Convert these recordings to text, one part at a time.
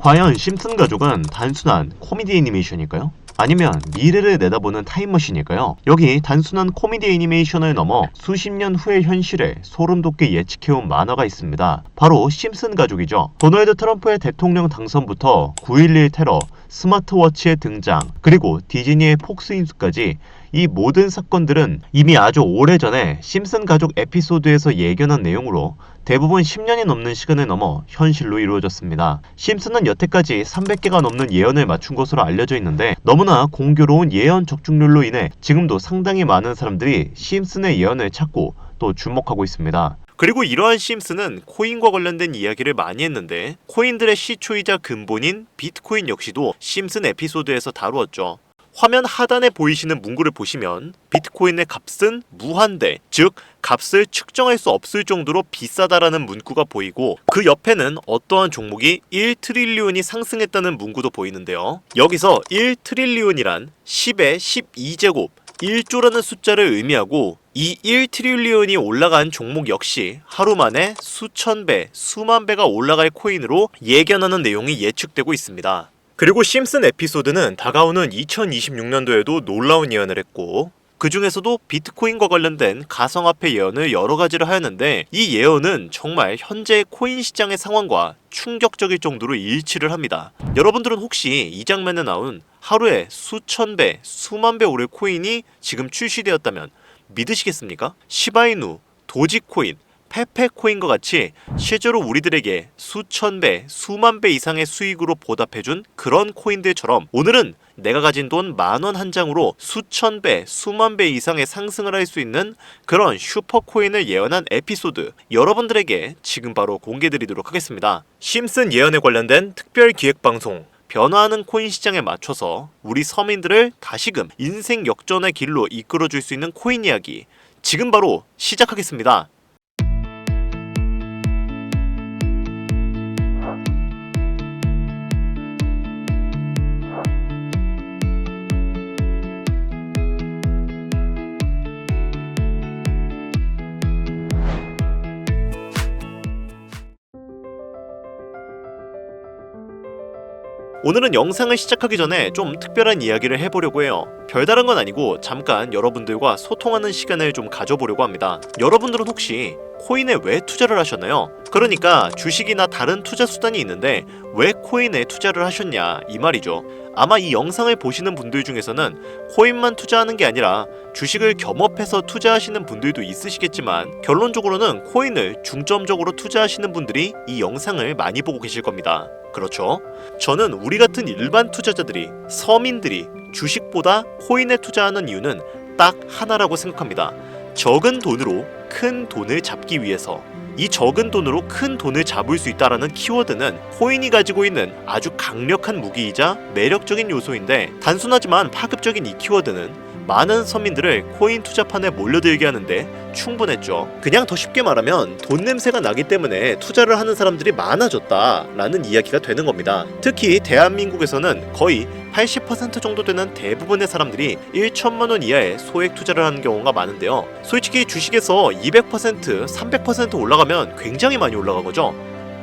과연 심슨 가족은 단순한 코미디 애니메이션일까요? 아니면 미래를 내다보는 타임머신일까요? 여기 단순한 코미디 애니메이션을 넘어 수십 년 후의 현실을 소름 돋게 예측해온 만화가 있습니다. 바로 심슨 가족이죠. 도널드 트럼프의 대통령 당선부터 9.11 테러, 스마트워치의 등장, 그리고 디즈니의 폭스 인수까지 이 모든 사건들은 이미 아주 오래전에 심슨 가족 에피소드에서 예견한 내용으로 대부분 10년이 넘는 시간을 넘어 현실로 이루어졌습니다. 심슨은 여태까지 300개가 넘는 예언을 맞춘 것으로 알려져 있는데 너무나 공교로운 예언 적중률로 인해 지금도 상당히 많은 사람들이 심슨의 예언을 찾고 또 주목하고 있습니다. 그리고 이러한 심슨은 코인과 관련된 이야기를 많이 했는데 코인들의 시초이자 근본인 비트코인 역시도 심슨 에피소드에서 다루었죠. 화면 하단에 보이시는 문구를 보시면 비트코인의 값은 무한대, 즉 값을 측정할 수 없을 정도로 비싸다라는 문구가 보이고 그 옆에는 어떠한 종목이 1트릴리온이 상승했다는 문구도 보이는데요. 여기서 1트릴리온이란 10의 12제곱 1조라는 숫자를 의미하고 이 1트릴리온이 올라간 종목 역시 하루 만에 수천 배, 수만 배가 올라갈 코인으로 예견하는 내용이 예측되고 있습니다. 그리고 심슨 에피소드는 다가오는 2026년도에도 놀라운 예언을 했고 그 중에서도 비트코인과 관련된 가상화폐 예언을 여러 가지를 하였는데 이 예언은 정말 현재의 코인 시장의 상황과 충격적일 정도로 일치를 합니다. 여러분들은 혹시 이 장면에 나온 하루에 수천 배, 수만 배 오를 코인이 지금 출시되었다면 믿으시겠습니까? 시바이누, 도지코인, 페페코인과 같이 실제로 우리들에게 수천 배, 수만 배 이상의 수익으로 보답해준 그런 코인들처럼 오늘은 내가 가진 돈 10,000원 한 장으로 수천 배, 수만 배 이상의 상승을 할 수 있는 그런 슈퍼코인을 예언한 에피소드 여러분들에게 지금 바로 공개드리도록 하겠습니다. 심슨 예언에 관련된 특별 기획방송 변화하는 코인 시장에 맞춰서 우리 서민들을 다시금 인생 역전의 길로 이끌어줄 수 있는 코인 이야기 지금 바로 시작하겠습니다. 오늘은 영상을 시작하기 전에 좀 특별한 이야기를 해보려고 해요. 별다른 건 아니고 잠깐 여러분들과 소통하는 시간을 좀 가져보려고 합니다. 여러분들은 혹시 코인에 왜 투자를 하셨나요? 그러니까 주식이나 다른 투자 수단이 있는데 왜 코인에 투자를 하셨냐 이 말이죠. 아마 이 영상을 보시는 분들 중에서는 코인만 투자하는 게 아니라 주식을 겸업해서 투자하시는 분들도 있으시겠지만 결론적으로는 코인을 중점적으로 투자하시는 분들이 이 영상을 많이 보고 계실 겁니다. 그렇죠? 저는 우리 같은 일반 투자자들이, 서민들이 주식보다 코인에 투자하는 이유는 딱 하나라고 생각합니다. 적은 돈으로 큰 돈을 잡기 위해서. 이 적은 돈으로 큰 돈을 잡을 수 있다라는 키워드는 코인이 가지고 있는 아주 강력한 무기이자 매력적인 요소인데 단순하지만 파급적인 이 키워드는 많은 서민들을 코인 투자판에 몰려들게 하는데 충분했죠. 그냥 더 쉽게 말하면 돈 냄새가 나기 때문에 투자를 하는 사람들이 많아졌다라는 이야기가 되는 겁니다. 특히 대한민국에서는 거의 80% 정도 되는 대부분의 사람들이 1천만 원 이하의 소액 투자를 하는 경우가 많은데요. 솔직히 주식에서 200%, 300% 올라가면 굉장히 많이 올라간 거죠.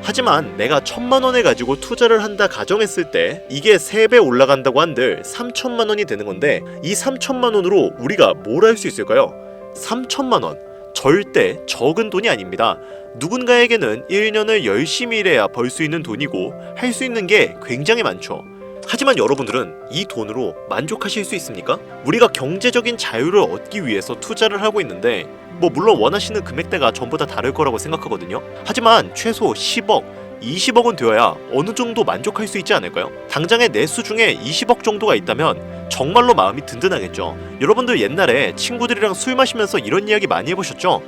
하지만 내가 1,000만 원을 가지고 투자를 한다 가정했을 때 이게 3배 올라간다고 한들 3천만 원이 되는 건데 이 3천만 원으로 우리가 뭘 할 수 있을까요? 3천만 원 절대 적은 돈이 아닙니다. 누군가에게는 1년을 열심히 일해야 벌 수 있는 돈이고 할 수 있는 게 굉장히 많죠. 하지만 여러분들은 이 돈으로 만족하실 수 있습니까? 우리가 경제적인 자유를 얻기 위해서 투자를 하고 있는데 물론 원하시는 금액대가 전부 다 다를 거라고 생각하거든요. 하지만 최소 10억, 20억은 되어야 어느 정도 만족할 수 있지 않을까요? 당장의 내수 중에 20억 정도가 있다면 정말로 마음이 든든하겠죠. 여러분들 옛날에 친구들이랑 술 마시면서 이런 이야기 많이 해보셨죠?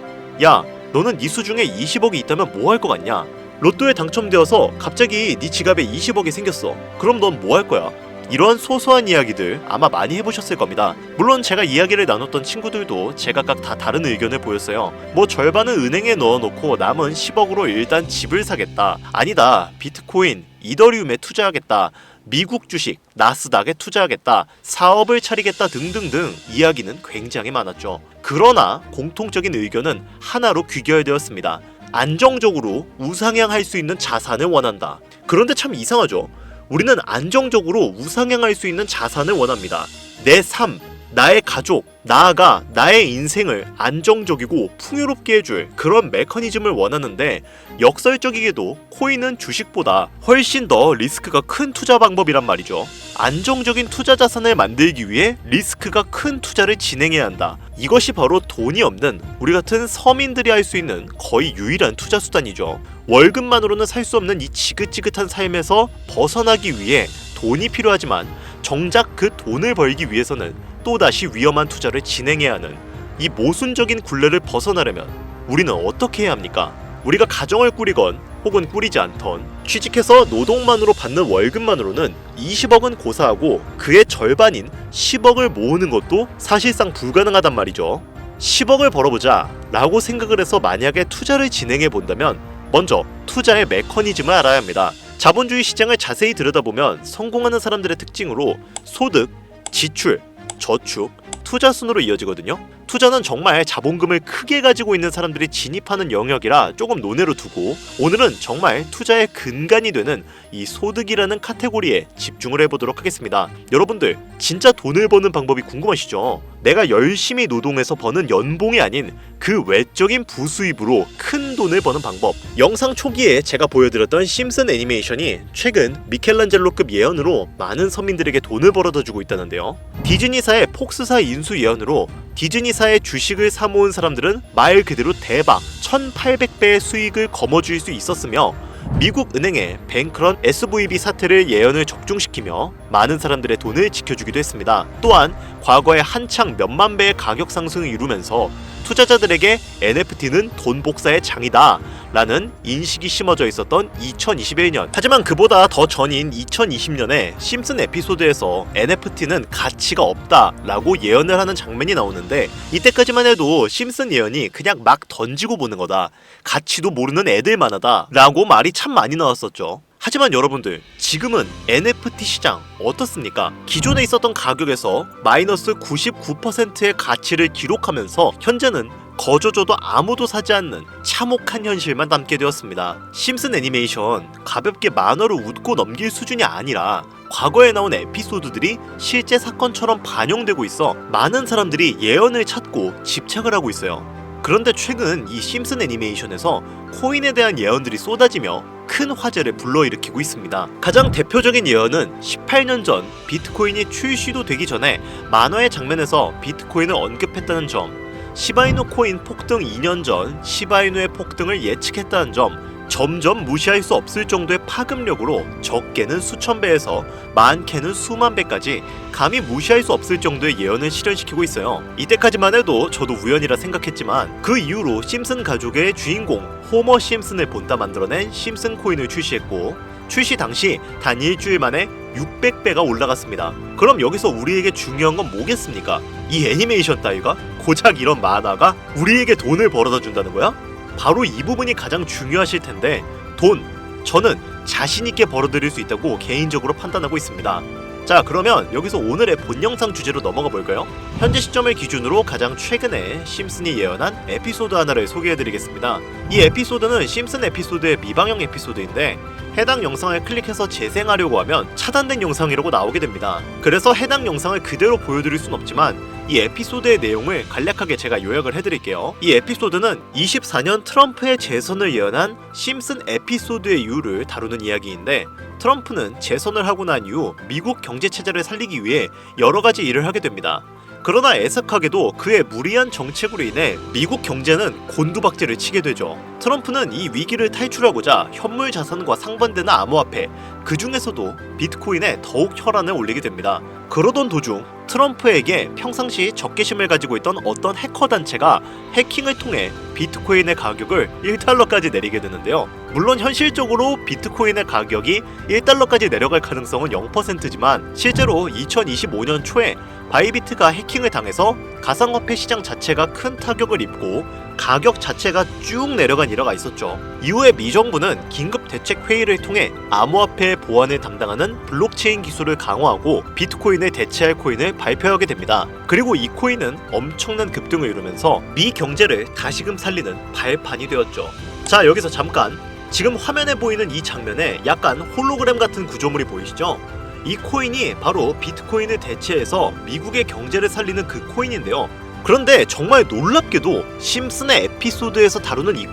야, 너는 네 수중에 20억이 있다면 뭐 할 것 같냐? 로또에 당첨되어서 갑자기 네 지갑에 20억이 생겼어. 그럼 넌 뭐 할 거야? 이러한 소소한 이야기들 아마 많이 해보셨을 겁니다. 물론 제가 이야기를 나눴던 친구들도 제각각 다 다른 의견을 보였어요. 절반은 은행에 넣어놓고 남은 10억으로 일단 집을 사겠다. 아니다. 비트코인, 이더리움에 투자하겠다. 미국 주식, 나스닥에 투자하겠다. 사업을 차리겠다 등등등 이야기는 굉장히 많았죠. 그러나 공통적인 의견은 하나로 귀결되었습니다. 안정적으로 우상향할 수 있는 자산을 원한다. 그런데 참 이상하죠. 우리는 안정적으로 우상향할 수 있는 자산을 원합니다. 내 삶, 나의 가족, 나아가 나의 인생을 안정적이고 풍요롭게 해줄 그런 메커니즘을 원하는데, 역설적이게도 코인은 주식보다 훨씬 더 리스크가 큰 투자 방법이란 말이죠. 안정적인 투자 자산을 만들기 위해 리스크가 큰 투자를 진행해야 한다. 이것이 바로 돈이 없는 우리 같은 서민들이 할 수 있는 거의 유일한 투자 수단이죠. 월급만으로는 살 수 없는 이 지긋지긋한 삶에서 벗어나기 위해 돈이 필요하지만, 정작 그 돈을 벌기 위해서는 또다시 위험한 투자를 진행해야 하는 이 모순적인 굴레를 벗어나려면 우리는 어떻게 해야 합니까? 우리가 가정을 꾸리건 혹은 꾸리지 않던, 취직해서 노동만으로 받는 월급만으로는 20억은 고사하고 그의 절반인 10억을 모으는 것도 사실상 불가능하단 말이죠. 10억을 벌어보자 라고 생각을 해서 만약에 투자를 진행해 본다면 먼저 투자의 메커니즘을 알아야 합니다. 자본주의 시장을 자세히 들여다보면 성공하는 사람들의 특징으로 소득, 지출, 저축, 투자 순으로 이어지거든요. 투자는 정말 자본금을 크게 가지고 있는 사람들이 진입하는 영역이라 조금 논외로 두고, 오늘은 정말 투자의 근간이 되는 이 소득이라는 카테고리에 집중을 해보도록 하겠습니다. 여러분들 진짜 돈을 버는 방법이 궁금하시죠? 내가 열심히 노동해서 버는 연봉이 아닌 그 외적인 부수입으로 큰 돈을 버는 방법. 영상 초기에 제가 보여드렸던 심슨 애니메이션이 최근 미켈란젤로급 예언으로 많은 서민들에게 돈을 벌어다 주고 있다는데요. 디즈니사의 폭스사 인수 예언으로 디즈니사의 주식을 사모은 사람들은 말 그대로 대박 1800배의 수익을 거머쥘 수 있었으며, 미국 은행의 뱅크런 SVB 사태를 예언을 적중시키며 많은 사람들의 돈을 지켜주기도 했습니다. 또한 과거에 한창 몇만 배의 가격 상승을 이루면서 투자자들에게 NFT는 돈 복사의 장이다 라는 인식이 심어져 있었던 2021년. 하지만 그보다 더 전인 2020년에 심슨 에피소드에서 NFT는 가치가 없다 라고 예언을 하는 장면이 나오는데, 이때까지만 해도 심슨 예언이 그냥 막 던지고 보는 거다, 가치도 모르는 애들만 하다 라고 말이 참 많이 나왔었죠. 하지만 여러분들, 지금은 NFT 시장 어떻습니까? 기존에 있었던 가격에서 마이너스 99%의 가치를 기록하면서 현재는 거저줘도 아무도 사지 않는 참혹한 현실만 남게 되었습니다. 심슨 애니메이션 가볍게 만화로 웃고 넘길 수준이 아니라 과거에 나온 에피소드들이 실제 사건처럼 반영되고 있어 많은 사람들이 예언을 찾고 집착을 하고 있어요. 그런데 최근 이 심슨 애니메이션에서 코인에 대한 예언들이 쏟아지며 큰 화제를 불러일으키고 있습니다. 가장 대표적인 예언은 18년 전 비트코인이 출시도 되기 전에 만화의 장면에서 비트코인을 언급했다는 점, 시바이누 코인 폭등 2년 전 시바이누의 폭등을 예측했다는 점, 점점 무시할 수 없을 정도의 파급력으로 적게는 수천 배에서 많게는 수만 배까지 감히 무시할 수 없을 정도의 예언을 실현시키고 있어요. 이때까지만 해도 저도 우연이라 생각했지만 그 이후로 심슨 가족의 주인공 호머 심슨을 본따 만들어낸 심슨 코인을 출시했고, 출시 당시 단 일주일 만에 600배가 올라갔습니다. 그럼 여기서 우리에게 중요한 건 뭐겠습니까? 이 애니메이션 따위가? 고작 이런 만화가 우리에게 돈을 벌어다 준다는 거야? 바로 이 부분이 가장 중요하실 텐데, 돈, 저는 자신있게 벌어들일 수 있다고 개인적으로 판단하고 있습니다. 자, 그러면 여기서 오늘의 본 영상 주제로 넘어가 볼까요? 현재 시점을 기준으로 가장 최근에 심슨이 예언한 에피소드 하나를 소개해드리겠습니다. 이 에피소드는 심슨 에피소드의 미방영 에피소드인데, 해당 영상을 클릭해서 재생하려고 하면 차단된 영상이라고 나오게 됩니다. 그래서 해당 영상을 그대로 보여드릴 순 없지만 이 에피소드의 내용을 간략하게 제가 요약을 해드릴게요. 이 에피소드는 24년 트럼프의 재선을 예언한 심슨 에피소드의 이유를 다루는 이야기인데, 트럼프는 재선을 하고 난 이후 미국 경제체제를 살리기 위해 여러가지 일을 하게 됩니다. 그러나 애석하게도 그의 무리한 정책으로 인해 미국 경제는 곤두박질을 치게 되죠. 트럼프는 이 위기를 탈출하고자 현물 자산과 상반되는 암호화폐, 그 중에서도 비트코인에 더욱 혈안을 올리게 됩니다. 그러던 도중 트럼프에게 평상시 적개심을 가지고 있던 어떤 해커 단체가 해킹을 통해 비트코인의 가격을 1달러까지 내리게 되는데요. 물론 현실적으로 비트코인의 가격이 1달러까지 내려갈 가능성은 0%지만 실제로 2025년 초에 바이비트가 해킹을 당해서 가상화폐 시장 자체가 큰 타격을 입고 가격 자체가 쭉 내려간 일화가 있었죠. 이후에 미 정부는 긴급 대책 회의를 통해 암호화폐 보안을 담당하는 블록체인 기술을 강화하고 비트코인을 대체할 코인을 발표하게 됩니다. 그리고 이 코인은 엄청난 급등을 이루면서 미 경제를 다시금 살리는 발판이 되었죠. 자, 여기서 잠깐 지금 화면에 보이는 이 장면에 약간 홀로그램 같은 구조물이 보이시죠? 이 코인이 바로 비트코인을 대체해서 미국의 경제를 살리는 그 코인인데요. 그런데 정말 놀랍게도 심슨의 에피소드에서 다루는 이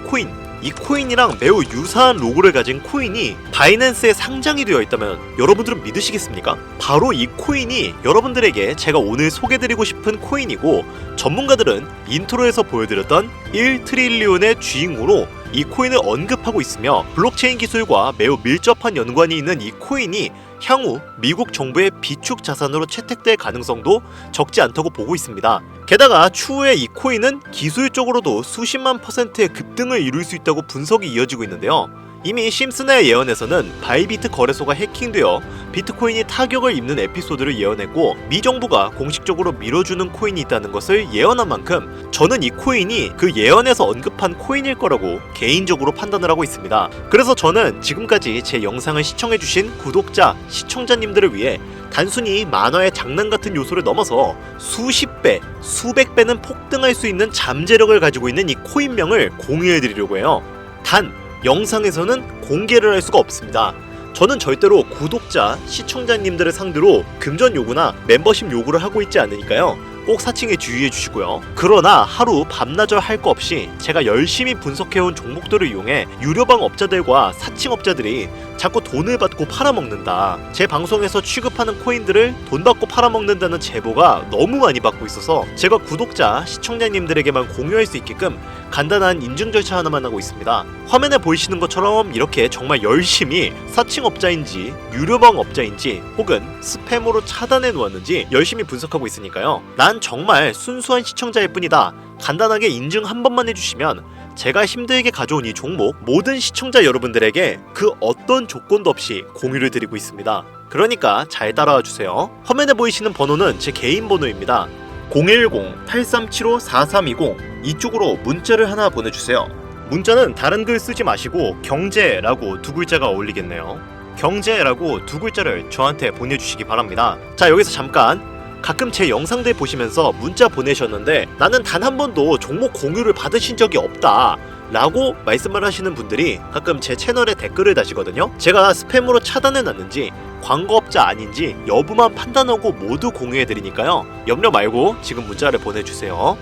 코인이랑 매우 유사한 로고를 가진 코인이 바이낸스에 상장이 되어 있다면 여러분들은 믿으시겠습니까? 바로 이 코인이 여러분들에게 제가 오늘 소개드리고 싶은 코인이고, 전문가들은 인트로에서 보여드렸던 1트릴리온의 주인공으로 이 코인을 언급하고 있으며, 블록체인 기술과 매우 밀접한 연관이 있는 이 코인이 향후 미국 정부의 비축 자산으로 채택될 가능성도 적지 않다고 보고 있습니다. 게다가 추후에 이 코인은 기술적으로도 수십만 %의 급등을 이룰 수 있다고 분석이 이어지고 있는데요. 이미 심슨의 예언에서는 바이비트 거래소가 해킹되어 비트코인이 타격을 입는 에피소드를 예언했고, 미 정부가 공식적으로 밀어주는 코인이 있다는 것을 예언한 만큼 저는 이 코인이 그 예언에서 언급한 코인일 거라고 개인적으로 판단을 하고 있습니다. 그래서 저는 지금까지 제 영상을 시청해주신 구독자, 시청자님들을 위해 단순히 만화의 장난 같은 요소를 넘어서 수십 배, 수백 배는 폭등할 수 있는 잠재력을 가지고 있는 이 코인명을 공유해드리려고 해요. 단 영상에서는 공개를 할 수가 없습니다. 저는 절대로 구독자, 시청자님들을 상대로 금전 요구나 멤버십 요구를 하고 있지 않으니까요. 꼭 사칭에 주의해 주시고요. 그러나 하루 밤낮을 할 거 없이 제가 열심히 분석해온 종목들을 이용해 유료방 업자들과 사칭업자들이 자꾸 돈을 받고 팔아먹는다, 제 방송에서 취급하는 코인들을 돈 받고 팔아먹는다는 제보가 너무 많이 받고 있어서 제가 구독자, 시청자님들에게만 공유할 수 있게끔 간단한 인증 절차 하나만 하고 있습니다. 화면에 보이시는 것처럼 이렇게 정말 열심히 사칭업자인지 유료방 업자인지 혹은 스팸으로 차단해 놓았는지 열심히 분석하고 있으니까요. 난 정말 순수한 시청자일 뿐이다, 간단하게 인증 한 번만 해주시면 제가 힘들게 가져온 이 종목 모든 시청자 여러분들에게 그 어떤 조건도 없이 공유를 드리고 있습니다. 그러니까 잘 따라와 주세요. 화면에 보이시는 번호는 제 개인 번호입니다. 010-8375-4320 이쪽으로 문자를 하나 보내주세요. 문자는 다른 글 쓰지 마시고 경제라고 두 글자가 어울리겠네요. 경제라고 두 글자를 저한테 보내주시기 바랍니다. 자, 여기서 잠깐, 가끔 제 영상들 보시면서 문자 보내셨는데 나는 단 한 번도 종목 공유를 받으신 적이 없다 라고 말씀을 하시는 분들이 가끔 제 채널에 댓글을 다시거든요. 제가 스팸으로 차단해놨는지 광고업자 아닌지 여부만 판단하고 모두 공유해드리니까요. 염려 말고 지금 문자를 보내주세요.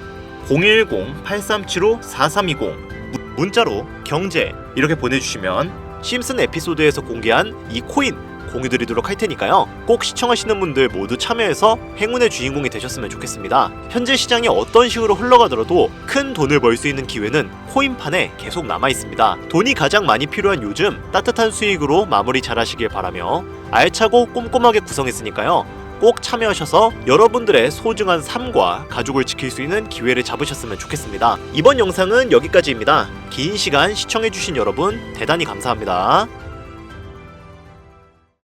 010-8375-4320 문자로 경제 이렇게 보내주시면 심슨 에피소드에서 공개한 이 코인 공유드리도록 할 테니까요. 꼭 시청하시는 분들 모두 참여해서 행운의 주인공이 되셨으면 좋겠습니다. 현재 시장이 어떤 식으로 흘러가더라도 큰 돈을 벌 수 있는 기회는 코인판에 계속 남아 있습니다. 돈이 가장 많이 필요한 요즘 따뜻한 수익으로 마무리 잘 하시길 바라며, 알차고 꼼꼼하게 구성했으니까요. 꼭 참여하셔서 여러분들의 소중한 삶과 가족을 지킬 수 있는 기회를 잡으셨으면 좋겠습니다. 이번 영상은 여기까지입니다. 긴 시간 시청해주신 여러분 대단히 감사합니다.